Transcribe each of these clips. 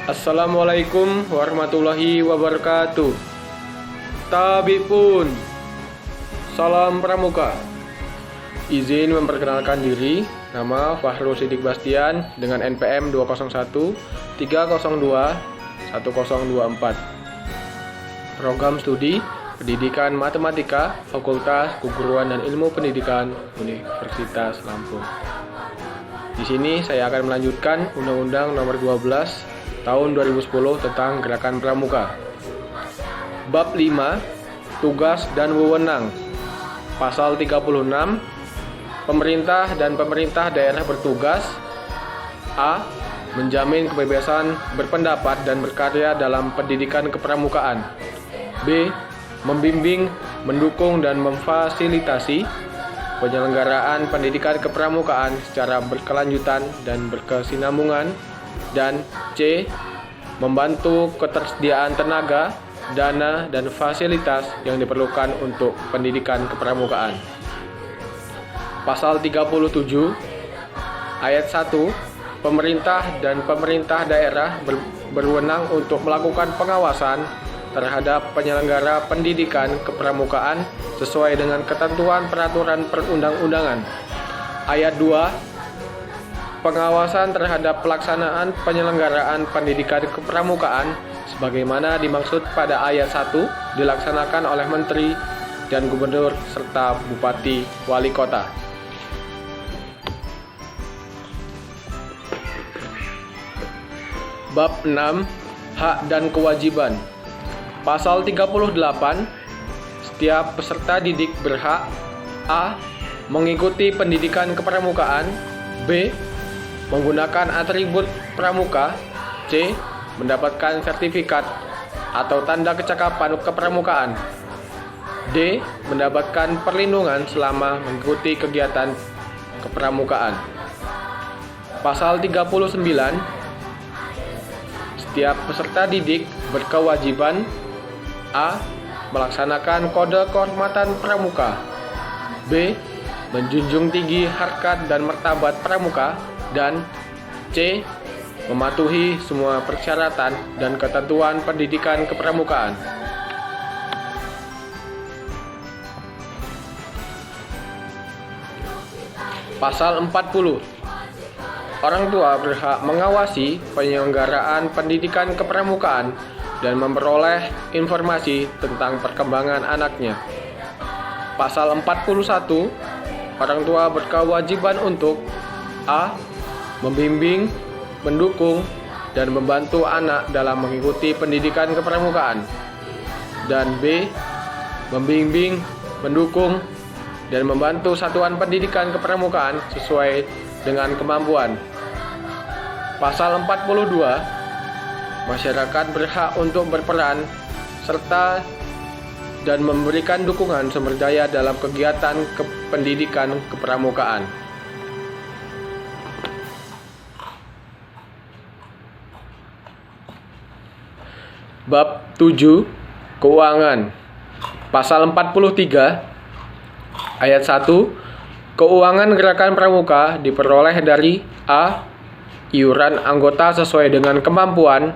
Assalamualaikum warahmatullahi wabarakatuh. Tabi pun, salam pramuka. Izin memperkenalkan diri, nama Fahrul Sidik Bastian dengan NPM 201 302 1024. Program studi Pendidikan Matematika, Fakultas Keguruan dan Ilmu Pendidikan Universitas Lampung. Di sini saya akan melanjutkan Undang-Undang Nomor 12 Tahun 2010 tentang Gerakan Pramuka. Bab 5, Tugas dan Wewenang. Pasal 36, Pemerintah dan pemerintah daerah bertugas A. Menjamin kebebasan berpendapat dan berkarya dalam pendidikan kepramukaan. B. Membimbing, mendukung dan memfasilitasi penyelenggaraan pendidikan kepramukaan secara berkelanjutan dan berkesinambungan. Dan C. Membantu ketersediaan tenaga, dana, dan fasilitas yang diperlukan untuk pendidikan kepramukaan. Pasal 37 Ayat 1. Pemerintah dan pemerintah daerah berwenang untuk melakukan pengawasan terhadap penyelenggara pendidikan kepramukaan sesuai dengan ketentuan peraturan perundang-undangan. Ayat 2. Pengawasan terhadap pelaksanaan penyelenggaraan pendidikan kepramukaan sebagaimana dimaksud pada ayat 1 dilaksanakan oleh Menteri dan Gubernur serta Bupati Wali Kota. Bab 6, Hak dan Kewajiban. Pasal 38, setiap peserta didik berhak A. Mengikuti pendidikan kepramukaan. B. Menggunakan atribut pramuka. C. Mendapatkan sertifikat atau tanda kecakapan kepramukaan. D. Mendapatkan perlindungan selama mengikuti kegiatan kepramukaan. Pasal 39. Setiap peserta didik berkewajiban A. Melaksanakan kode kehormatan pramuka. B. Menjunjung tinggi harkat dan martabat pramuka. Dan C. Mematuhi semua persyaratan dan ketentuan pendidikan kepramukaan. Pasal 40. Orang tua berhak mengawasi penyelenggaraan pendidikan kepramukaan dan memperoleh informasi tentang perkembangan anaknya. Pasal 41. Orang tua berkewajiban untuk A. Membimbing, mendukung, dan membantu anak dalam mengikuti pendidikan kepramukaan. Dan B. Membimbing, mendukung, dan membantu satuan pendidikan kepramukaan sesuai dengan kemampuan. Pasal 42. Masyarakat berhak untuk berperan serta dan memberikan dukungan sumber daya dalam kegiatan pendidikan kepramukaan. Bab 7, Keuangan. Pasal 43 Ayat 1. Keuangan gerakan pramuka diperoleh dari A. Iuran anggota sesuai dengan kemampuan.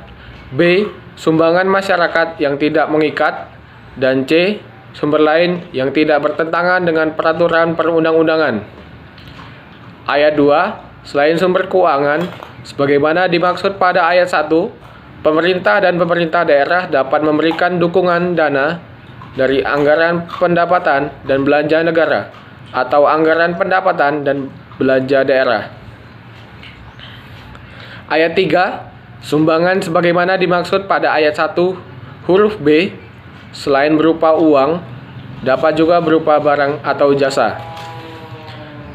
B. Sumbangan masyarakat yang tidak mengikat. Dan C. Sumber lain yang tidak bertentangan dengan peraturan perundang-undangan. Ayat 2. Selain sumber keuangan, sebagaimana dimaksud pada ayat 1, pemerintah dan pemerintah daerah dapat memberikan dukungan dana dari anggaran pendapatan dan belanja negara atau anggaran pendapatan dan belanja daerah. Ayat 3. Sumbangan sebagaimana dimaksud pada ayat 1 huruf B, selain berupa uang, dapat juga berupa barang atau jasa.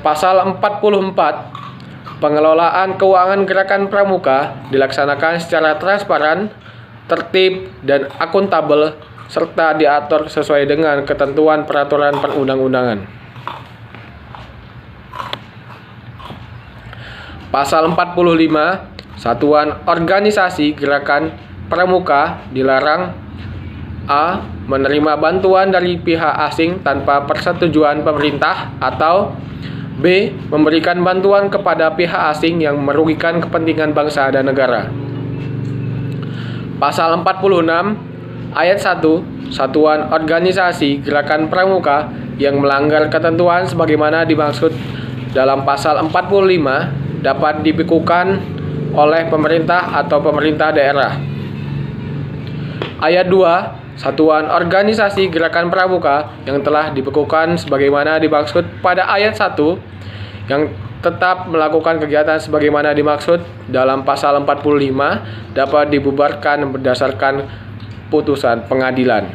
Pasal 44. Pengelolaan keuangan gerakan pramuka dilaksanakan secara transparan, tertib, dan akuntabel, serta diatur sesuai dengan ketentuan peraturan perundang-undangan. Pasal 45. Satuan organisasi gerakan pramuka dilarang A. Menerima bantuan dari pihak asing tanpa persetujuan pemerintah, atau B. Memberikan bantuan kepada pihak asing yang merugikan kepentingan bangsa dan negara. Pasal 46 ayat 1, satuan organisasi gerakan pramuka yang melanggar ketentuan sebagaimana dimaksud dalam pasal 45 dapat dibekukan oleh pemerintah atau pemerintah daerah. Ayat 2, satuan organisasi gerakan pramuka yang telah dibekukan sebagaimana dimaksud pada ayat 1 yang tetap melakukan kegiatan sebagaimana dimaksud dalam pasal 45 dapat dibubarkan berdasarkan putusan pengadilan.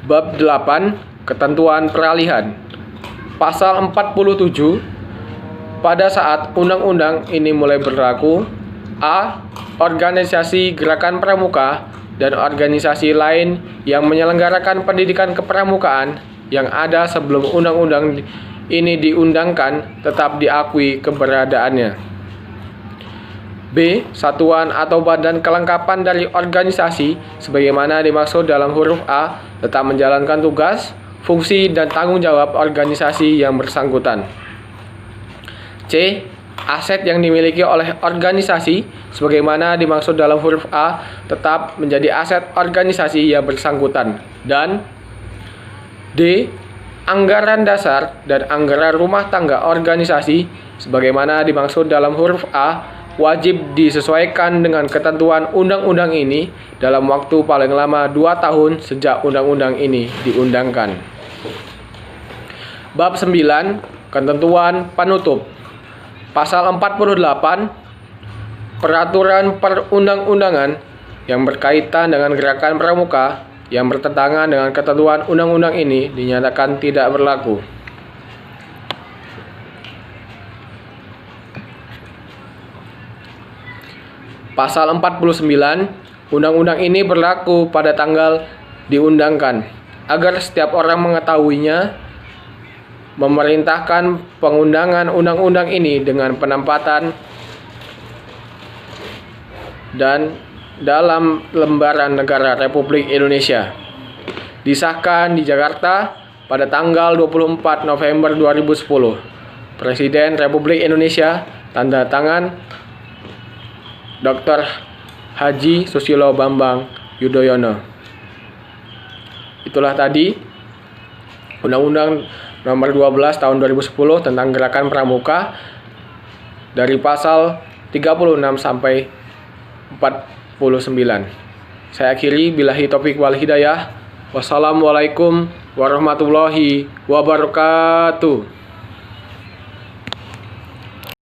Bab 8, ketentuan peralihan. Pasal 47, pada saat undang-undang ini mulai berlaku, A. Organisasi gerakan pramuka dan organisasi lain yang menyelenggarakan pendidikan kepramukaan yang ada sebelum undang-undang ini diundangkan tetap diakui keberadaannya. B. Satuan atau badan kelengkapan dari organisasi sebagaimana dimaksud dalam huruf A tetap menjalankan tugas, fungsi, dan tanggung jawab organisasi yang bersangkutan. C. Aset yang dimiliki oleh organisasi sebagaimana dimaksud dalam huruf A tetap menjadi aset organisasi yang bersangkutan. Dan D. Anggaran dasar dan anggaran rumah tangga organisasi sebagaimana dimaksud dalam huruf A wajib disesuaikan dengan ketentuan undang-undang ini dalam waktu paling lama 2 tahun sejak undang-undang ini diundangkan. Bab 9, ketentuan penutup. Pasal 48, peraturan perundang-undangan yang berkaitan dengan gerakan pramuka yang bertentangan dengan ketentuan undang-undang ini dinyatakan tidak berlaku. Pasal 49, undang-undang ini berlaku pada tanggal diundangkan, agar setiap orang mengetahuinya, memerintahkan pengundangan undang-undang ini dengan penempatan dan dalam lembaran negara Republik Indonesia. Disahkan di Jakarta pada tanggal 24 November 2010. Presiden Republik Indonesia, tanda tangan Dr. Haji Susilo Bambang Yudhoyono. Itulah tadi Undang-Undang Nomor 12 Tahun 2010 tentang Gerakan Pramuka dari pasal 36 sampai 49. Saya akhiri, billahi taufik wal hidayah. Wassalamualaikum warahmatullahi wabarakatuh.